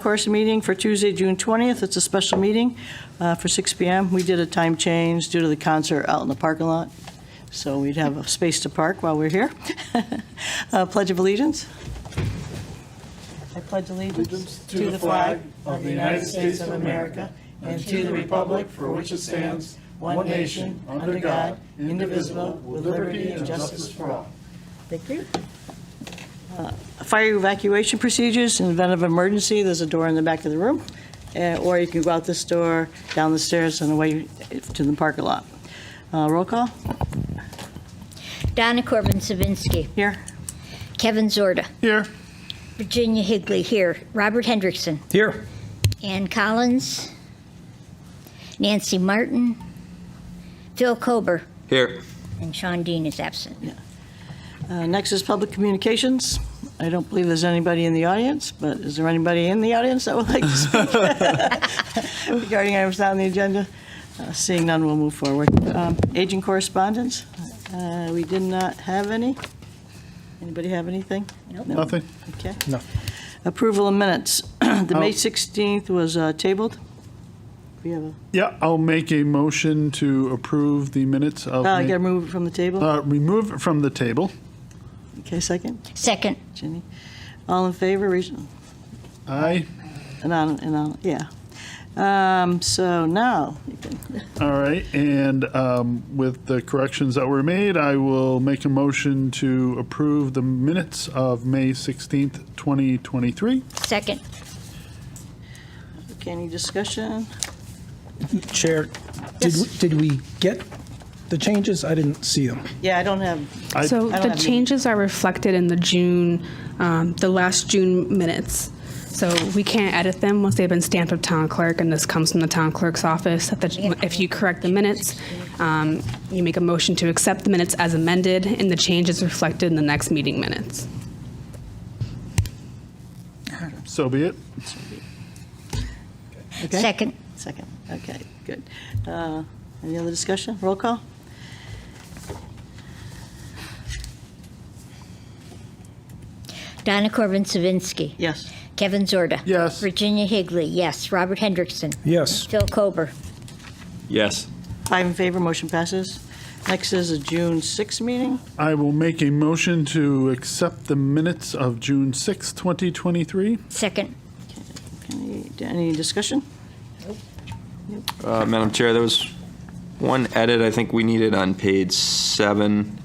Course meeting for Tuesday, June 20th. It's a special meeting for 6 p.m. We did a time change due to the concert out in the parking lot, so we'd have a space to park while we're here. Pledge of Allegiance. I pledge allegiance to the flag of the United States of America and to the republic for which it stands, one nation, under God, indivisible, with liberty and justice for all. Thank you. Fire evacuation procedures. In the event of emergency, there's a door in the back of the room, or you can go out this door, down the stairs, and away to the parking lot. Roll call. Donna Corbin-Savinsky. Here. Kevin Zorda. Here. Virginia Higley here. Robert Hendrickson. Here. Ann Collins. Nancy Martin. Phil Kober. Here. And Sean Dean is absent. Next is public communications. I don't believe there's anybody in the audience, but is there anybody in the audience that would like to speak regarding items not on the agenda? Seeing none, we'll move forward. Aging correspondence. We did not have any. Anybody have anything? Nope. No? Nothing. Okay. No. Approval of minutes. The May 16th was tabled. We have a, Yeah, I'll make a motion to approve the minutes of. I got to remove it from the table. Remove it from the table. Okay, second. Second. Jenny. All in favor? Aye. Yeah. So now you can. All right, and with the corrections that were made, I will make a motion to approve the minutes of May 16th, 2023. Second. Okay, any discussion? Chair, Yes. did we get the changes? I didn't see them. Yeah, I don't have. So I don't the have changes are reflected in the last June minutes. So we can't edit them once they've been stamped with town clerk, and this comes from the town clerk's office. If you correct the minutes, you make a motion to accept the minutes as amended, and the changes reflected in the next meeting minutes. So be it. Okay. Second. Second. Okay, good. Any other discussion? Roll call? Donna Corbin-Savinsky. Yes. Kevin Zorda. Yes. Virginia Higley. Yes. Robert Hendrickson. Yes. Phil Kober. Yes. 5 in favor, motion passes. Next is a June 6th meeting. I will make a motion to accept the minutes of June 6th, 2023. Second. Any discussion? Madam Chair, there was one edit I think we needed on page 7.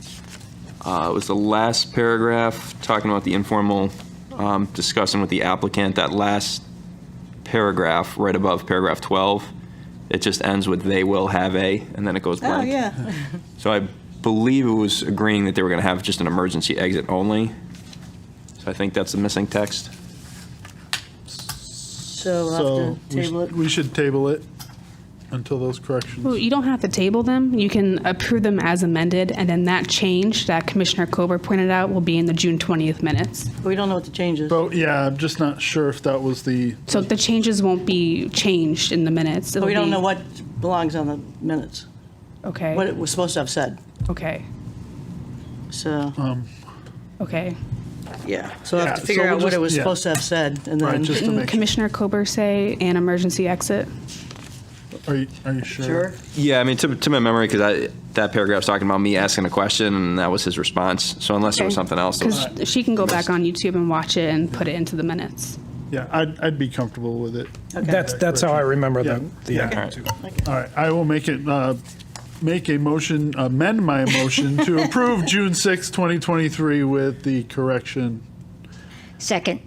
It was the last paragraph talking about the informal discussion with the applicant. That last paragraph, right above paragraph 12, it just ends with "they will have a," and then it goes Oh, blank. yeah. So I believe it was agreeing that they were going to have just an emergency exit only. So I think that's the missing text. So we'll So have to table it. we should table it until those corrections. Well, you don't have to table them. You can approve them as amended, and then that change that Commissioner Kober pointed out will be in the June 20th minutes. We don't know what the change is. But yeah, I'm just not sure if that was the. So the changes won't be changed in the minutes. It'll We don't be- know what belongs on the minutes, Okay. what it was supposed to have said. Okay. So, Okay. yeah. So we'll have Yeah, to so figure we'll out what just- it was yeah. supposed to have said, and Right, then. just to Didn't make. Commissioner Kober say an emergency exit? Are you sure? Sure? Yeah, I mean, to my memory, because that paragraph's talking about me asking a question, and that was his response. So unless there was something else. that was- Because she can go back on YouTube and watch it and put it into the minutes. Yeah, I'd be comfortable with it. That's how I remember Yeah. the Yeah. edit too. All right, I will make a motion, amend my motion to approve June 6th, 2023 with the correction. Second.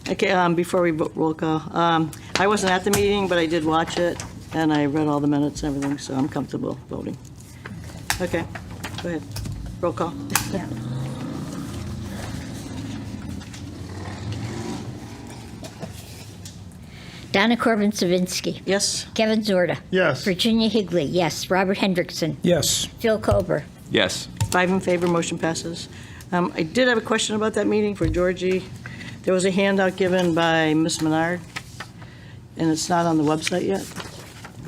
Okay, before we roll call, I wasn't at the meeting, but I did watch it, and I read all the minutes and everything, so I'm comfortable voting. Okay, go ahead. Roll call. Yeah. Donna Corbin-Savinsky. Yes? Kevin Zorda. Yes. Virginia Higley. Yes. Robert Hendrickson. Yes. Phil Kober. Yes. 5 in favor, motion passes. I did have a question about that meeting for Georgie. There was a handout given by Ms. Menard, and it's not on the website yet,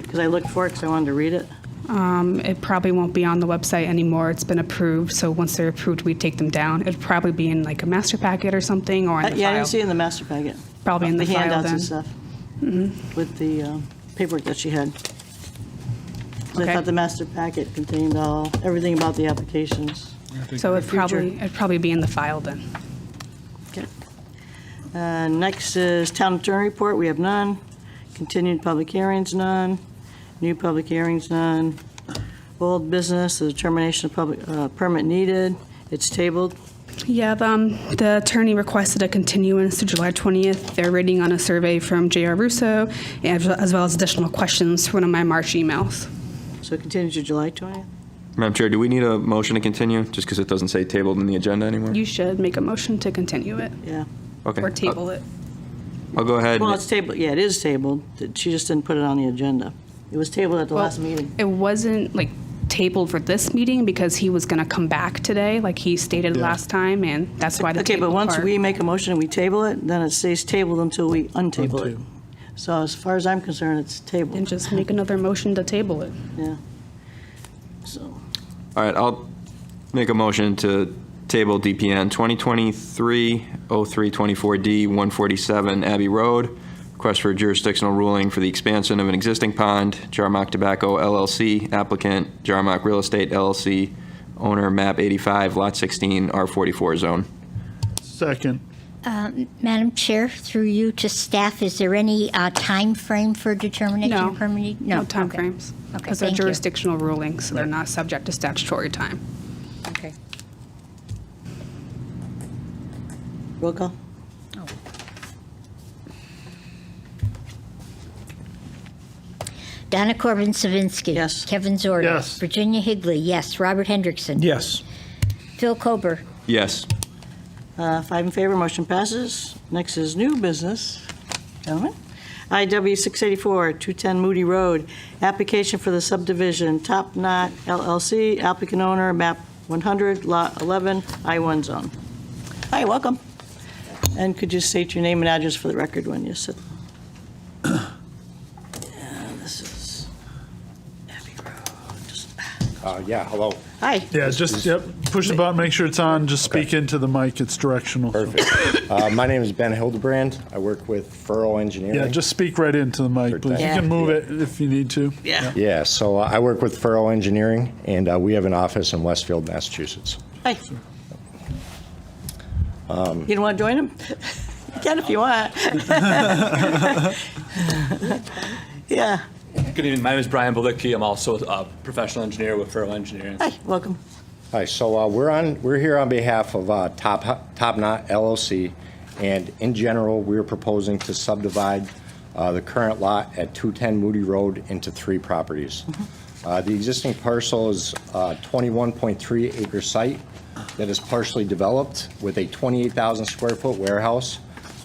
because I looked for it because I wanted to read it. It probably won't be on the website anymore. It's been approved, so once they're approved, we take them down. It'd probably be in like a master packet or something, or in the Yeah, I file. didn't see it in the master packet. probably in the file handouts then. and stuff. With the paperwork that she had. 'Cause I Okay. thought the master packet contained everything about the applications. So future. it'd probably be in the file then. Okay. Next is town attorney report, we have none. Continued public hearings, none. New public hearings, none. Old business, the determination of public permit needed, it's tabled. Yeah, the attorney requested a continuance to July 20th. They're waiting on a survey from J.R. Russo, as well as additional questions for one of my March emails. So continue to July 20th? Madam Chair, do we need a motion to continue, just because it doesn't say tabled in the agenda anymore? You should make a motion to continue it Yeah. Okay. or table it. I'll go ahead. Well, it's tabled, yeah, it is tabled. She just didn't put it on the agenda. It was tabled at the last meeting. It wasn't like tabled for this meeting because he was going to come back today, like he stated Yeah. last time, and that's why the Okay, but tabled once part. we make a motion and we table it, then it stays tabled until we untable it. Untable. So as far as I'm concerned, it's And tabled, just make another motion to table it. yeah. So, All right, I'll make a motion to table DPN 2023-0324D 147 Abbey Road. Request for jurisdictional ruling for the expansion of an existing pond, Jarmock Tobacco LLC, applicant Jarmock Real Estate LLC, owner map 85, lot 16, R44 zone. Second. Madam Chair, through you to staff, is there any time frame for determination No, of permit need? no Okay. timeframes. Okay, Because they're thank you. jurisdictional rulings, so they're not subject to statutory time. Okay. roll call? Donna Corbin Savinsky. Yes. Kevin Zorda. Yes. Virginia Higley, yes. Robert Hendrickson. Yes. Phil Kober. Yes. 5 in favor, motion passes. Next is new business, gentlemen. IW 684, 210 Moody Road, application for the subdivision, Top Knot LLC, applicant owner, map 100, lot 11, I-1 zone. Hi, welcome. And could you state your name and address for the record when you sit? And this is Abbey Road. Yeah, hello. Hi. Yeah, just, yep, push the button, make sure it's on, just speak into the mic, it's directional. Perfect. My name is Ben Hildebrand. I work with Furrow Engineering. Yeah, just speak right into the mic, please. You Yeah. can move it if you need to. Yeah. Yeah, so I work with Furrow Engineering, and we have an office in Westfield, Massachusetts. Hi. You don't want to join him? You can if you want. Yeah. Good evening. My name is Brian Balicki. I'm also a professional engineer with Furrow Engineering. Hi, welcome. Hi, so we're here on behalf of Top Knot LLC, and in general, we're proposing to subdivide the current lot at 210 Moody Road into 3 properties. The existing parcel is a 21.3 acre site that is partially developed with a 28,000 square foot warehouse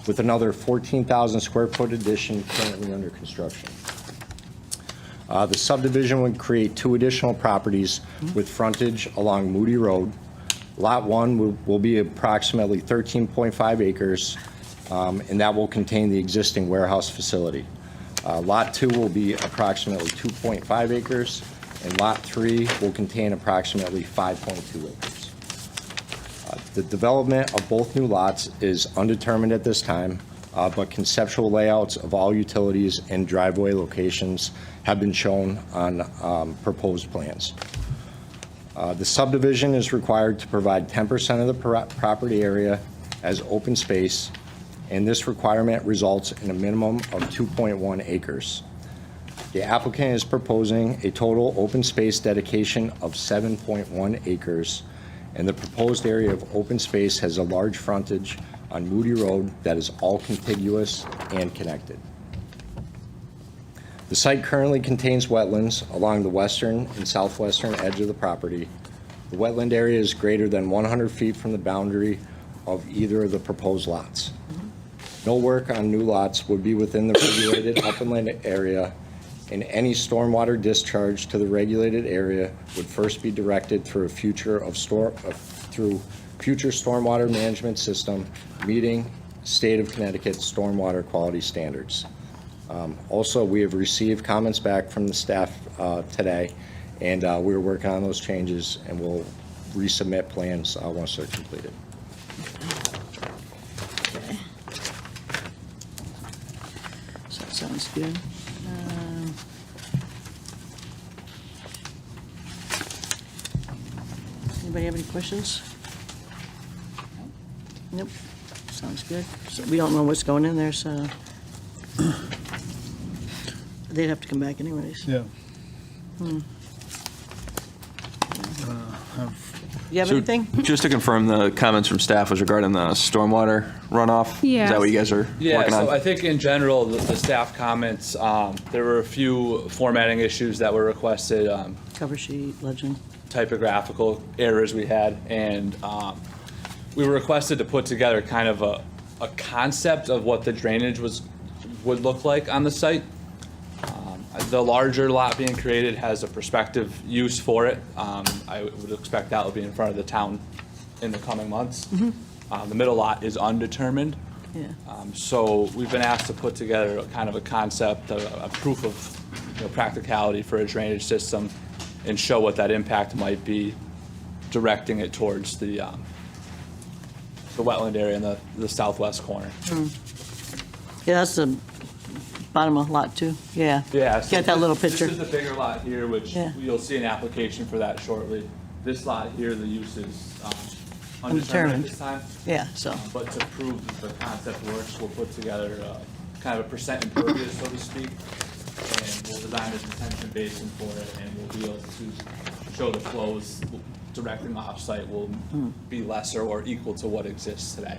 with another 14,000 square foot addition currently under construction. The subdivision would create 2 additional properties with frontage along Moody Road. Lot 1 will be approximately 13.5 acres, and that will contain the existing warehouse facility. Lot 2 will be approximately 2.5 acres, and Lot 3 will contain approximately 5.2 acres. The development of both new lots is undetermined at this time, but conceptual layouts of all utilities and driveway locations have been shown on proposed plans. The subdivision is required to provide 10% of the property area as open space, and this requirement results in a minimum of 2.1 acres. The applicant is proposing a total open space dedication of 7.1 acres, and the proposed area of open space has a large frontage on Moody Road that is all contiguous and connected. The site currently contains wetlands along the western and southwestern edge of the property. The wetland area is greater than 100 feet from the boundary of either of the proposed lots. No work on new lots would be within the regulated upland area, and any stormwater discharge to the regulated area would first be directed through future stormwater management system meeting state of Connecticut stormwater quality standards. Also, we have received comments back from the staff today, and we're working on those changes, and we'll resubmit plans once they're completed. So that sounds good. Anybody have any questions? Nope. Sounds good. So we don't know what's going in there, so they'd have to come back anyways. Yeah. You have So anything? just to confirm, the comments from staff was regarding the stormwater runoff? Is Yes. that what you guys are Yeah, working on? so I think in general, the staff comments, there were a few formatting issues that were requested, Cover sheet, legend. typographical errors we had, and we were requested to put together kind of a concept of what the drainage would look like on the site. The larger lot being created has a prospective use for it. I would expect that will be in front of the town in the coming months. The middle lot is undetermined. Yeah. So we've been asked to put together a kind of a concept, a proof of practicality for a drainage system and show what that impact might be, directing it towards the wetland area in the southwest corner. Yeah, that's the bottom of lot two. Yeah. Yeah. so Get that little picture. This is the bigger lot here, which Yeah. you'll see an application for that shortly. This lot here, the use is undetermined Undetermined. at this time. Yeah, so, But to prove that the concept works, we'll put together kind of a percent impervious, so to speak, and we'll design a detention basin for it, and we'll be able to show the flows directing off-site will be lesser or equal to what exists today.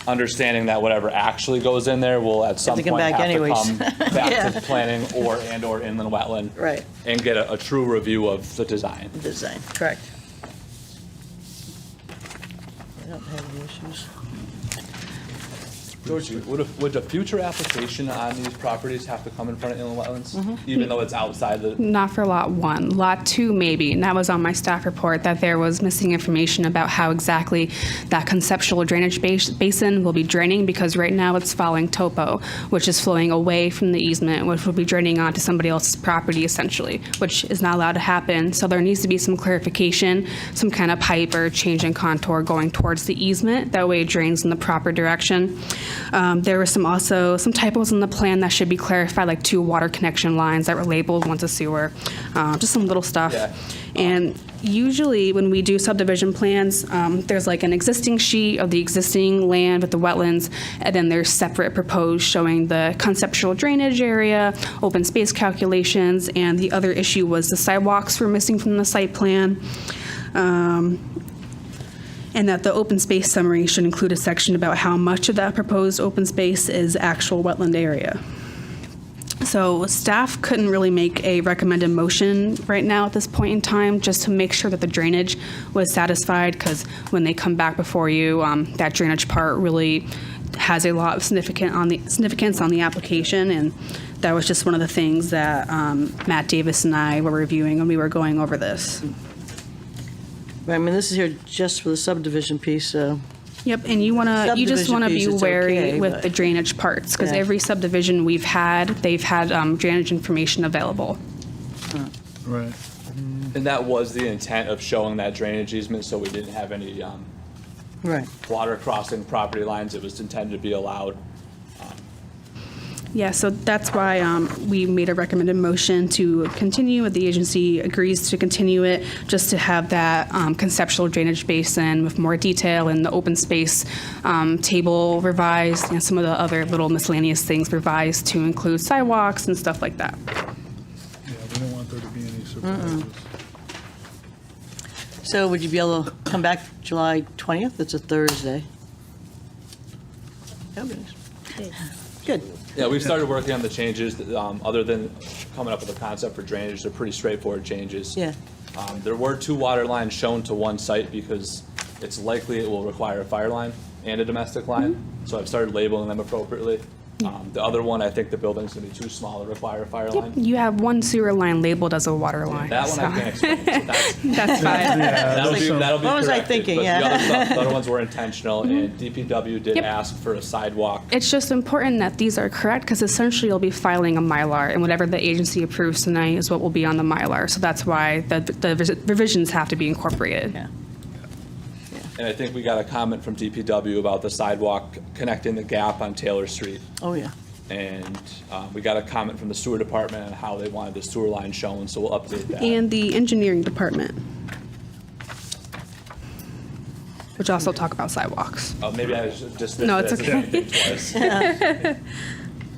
Understanding that whatever actually goes in there will at some to point come back have to anyways. come back Yeah. to planning or inland wetland. Right. And get a true review of the design. design, correct. I don't have any issues. George, would a future application on these properties have to come in front of inland wetlands? Even though it's outside the, Not for Lot 1. Lot 2, maybe, and that was on my staff report, that there was missing information about how exactly that conceptual drainage basin will be draining, because right now it's following topo, which is flowing away from the easement, which will be draining onto somebody else's property, essentially, which is not allowed to happen. So there needs to be some clarification, some kind of pipe or change in contour going towards the easement. That way it drains in the proper direction. There were also some typos in the plan that should be clarified, like 2 water connection lines that were labeled, one's a sewer, just some little stuff. Yeah. And usually when we do subdivision plans, there's like an existing sheet of the existing land with the wetlands, and then there's separate proposed showing the conceptual drainage area, open space calculations, and the other issue was the sidewalks were missing from the site plan. And that the open space summary should include a section about how much of that proposed open space is actual wetland area. So staff couldn't really make a recommended motion right now at this point in time, just to make sure that the drainage was satisfied, because when they come back before you, that drainage part really has a lot of significance on the application, and that was just one of the things that Matt Davis and I were reviewing when we were going over this. Right, I mean, this is here just for the subdivision piece, so, Yep, and you just Subdivision want to piece, be it's wary okay, with but- the drainage parts, because Yeah. every subdivision we've had, they've had drainage information available. Right. and that was the intent of showing that drainage easement, so we didn't have any right. water crossing property lines. It was intended to be allowed. Yeah, so that's why we made a recommended motion to continue. The agency agrees to continue it, just to have that conceptual drainage basin with more detail and the open space table revised, and some of the other little miscellaneous things revised to include sidewalks and stuff like that. Yeah, we don't want there to be any surprises. So would you be able to come back July 20th? It's a Thursday. That would be nice. Good. Yeah, we've started working on the changes, other than coming up with a concept for drainage. They're pretty straightforward changes. Yeah. There were 2 water lines shown to one site because it's likely it will require a fire line and a domestic line. So I've started labeling them appropriately. The other one, I think the building's gonna be too small to require a fire line. You have one sewer line labeled as a water line. That one I so can't explain. So That's fine. that'll be What was I corrected, thinking? but Yeah. the other stuff, the other ones were intentional, and DPW did Yep. ask for a sidewalk. It's just important that these are correct, because essentially you'll be filing a Mylar, and whatever the agency approves tonight is what will be on the Mylar. So that's why the revisions have to be incorporated. Yeah. And I think we got a comment from DPW about the sidewalk connecting the gap on Taylor Street. Oh, yeah. And we got a comment from the sewer department on how they wanted the sewer line shown, so we'll update that. And the engineering department, which also talk about sidewalks. Maybe I should just. No, it's okay. Twice,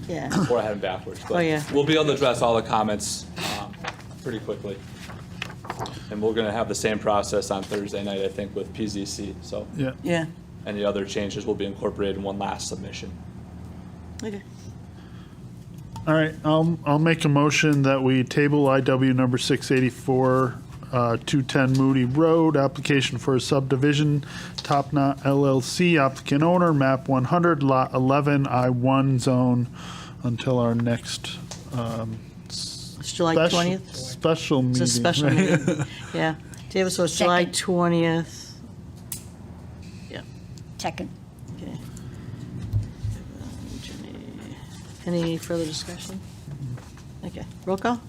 Yeah. before I had them backwards. But Oh, yeah. we'll be able to address all the comments pretty quickly. And we're gonna have the same process on Thursday night, I think, with PZC. So Yeah. Yeah. any other changes will be incorporated in one last submission. Okay. All right, I'll make a motion that we table IW number 684, 210 Moody Road, application for a subdivision, Top Knot LLC, applicant owner, map 100, lot 11, I-1 zone, until our next It's July special- 20th. special meeting. It's a special right? meeting. Yeah. David, so it's July Second. 20th. Yeah. Second. Okay. Any further discussion? Okay. Roll call?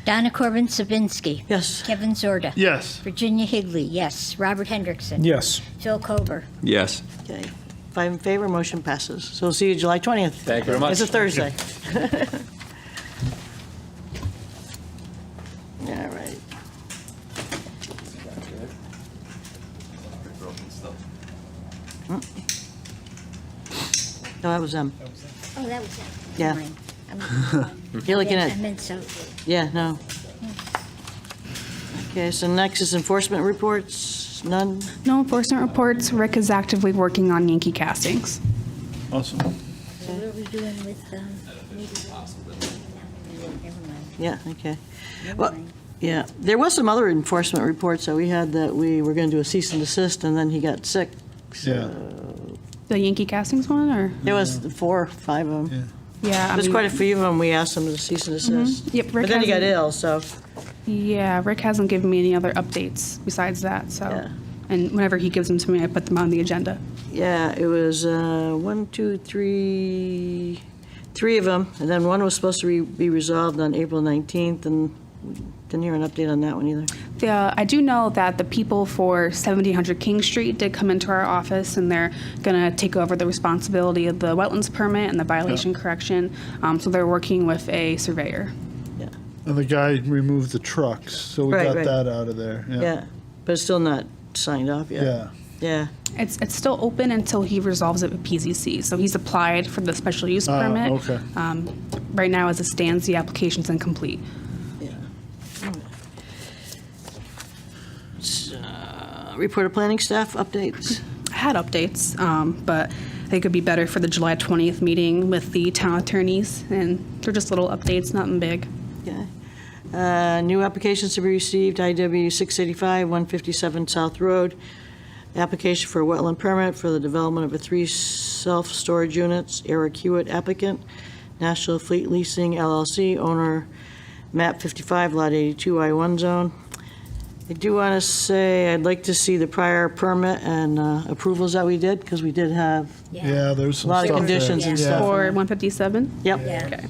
Donna Corbin Sabinski. Yes. Kevin Zorda. Yes. Virginia Higley, yes. Robert Hendrickson. Yes. Phil Kober. Yes. Okay. 5 in favor, motion passes. So we'll see you July 20th. Thank you very much. It's a Thursday. All right. No, that was them. Oh, that was it. Yeah. Never mind. You're looking I at, meant Southwood. yeah, no. Okay, so next is enforcement reports. None? No enforcement reports. Rick is actively working on Yankee castings. Awesome. So what are we doing with, never mind. Yeah, okay. Never Well, mind. yeah, there was some other enforcement reports that we had that we were going to do a cease and desist, and then he got sick. Yeah. The Yankee castings one, or? There was 4 or 5 of them. Yeah. I There's mean, quite a few of them, we asked them to cease and desist. Yep, Rick But then he got hasn't- ill, so, Yeah, Rick hasn't given me any other updates besides that, so. Yeah. And whenever he gives them to me, I put them on the agenda. yeah, it was 1, 2, 3, 3 of them, and then one was supposed to be resolved on April 19th, and we didn't hear an update on that one either. I do know that the people for 1700 King Street did come into our office, and they're going to take over the responsibility of the wetlands permit and the violation correction. So they're working with a surveyor. Yeah, And the guy removed the trucks, so we Right, got right. that out of there. yeah, but it's still not signed off yet. Yeah. Yeah, It's still open until he resolves it with PZC. So he's applied for the special use permit. Okay. Right now, as it stands, the application's incomplete. yeah. Report of planning staff updates. I had updates, but they could be better for the July 20th meeting with the town attorneys, and they're just little updates, nothing big. Okay. New applications to be received, IW 685, 157 South Road. Application for a wetland permit for the development of 3 self-storage units. Eric Hewitt applicant. National Fleet Leasing LLC, owner, map 55, lot 82, I-1 zone. I do want to say I'd like to see the prior permit and approvals that we did, because we did have, Yeah, there's a some lot of stuff there. conditions and Yeah. stuff. For 157? Yep, Yeah. Okay.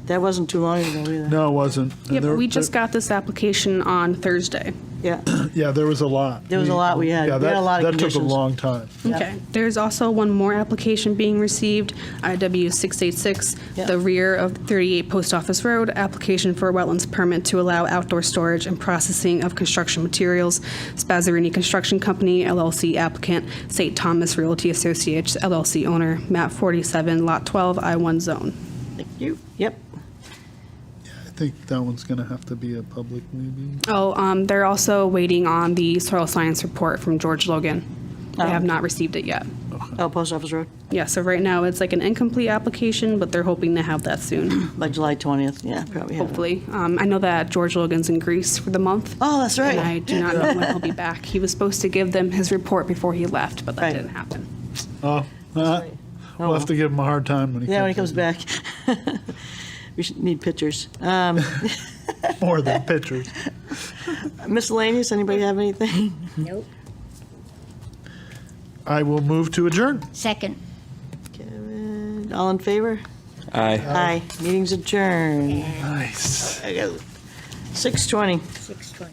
that wasn't too long ago either. No, it wasn't. And Yep, there- we just got this application on Thursday. Yeah, Yeah, there was a lot. There was a lot we had. Yeah, We had a lot of that took a conditions. long time. Yep. Okay. There's also one more application being received, IW 686, Yep. the rear of 38 Post Office Road, application for a wetlands permit to allow outdoor storage and processing of construction materials. Spazzarini Construction Company, LLC applicant, St. Thomas Realty Associates, LLC owner, map 47, lot 12, I-1 zone. Thank you. Yep. I think that one's going to have to be a public meeting. Oh, they're also waiting on the soil science report from George Logan. They Oh. have not received it yet. Oh, Post Office Road, Yeah, so right now it's like an incomplete application, but they're hoping to have that soon, by July 20th, yeah, probably. have it. hopefully. I know that George Logan's in Greece for the month. Oh, that's right. And I do not know when he'll be back. He was supposed to give them his report before he left, but that Right. didn't happen. Oh, right. we'll have to give him a hard time when he Yeah, when he comes comes back. We should need pictures. more than pictures. Miscellaneous, anybody have anything? Nope. I will move to adjourn. Second. Kevin, all in favor? Aye. Aye. Meeting's adjourned. Nice. I got 6:20. 6:20.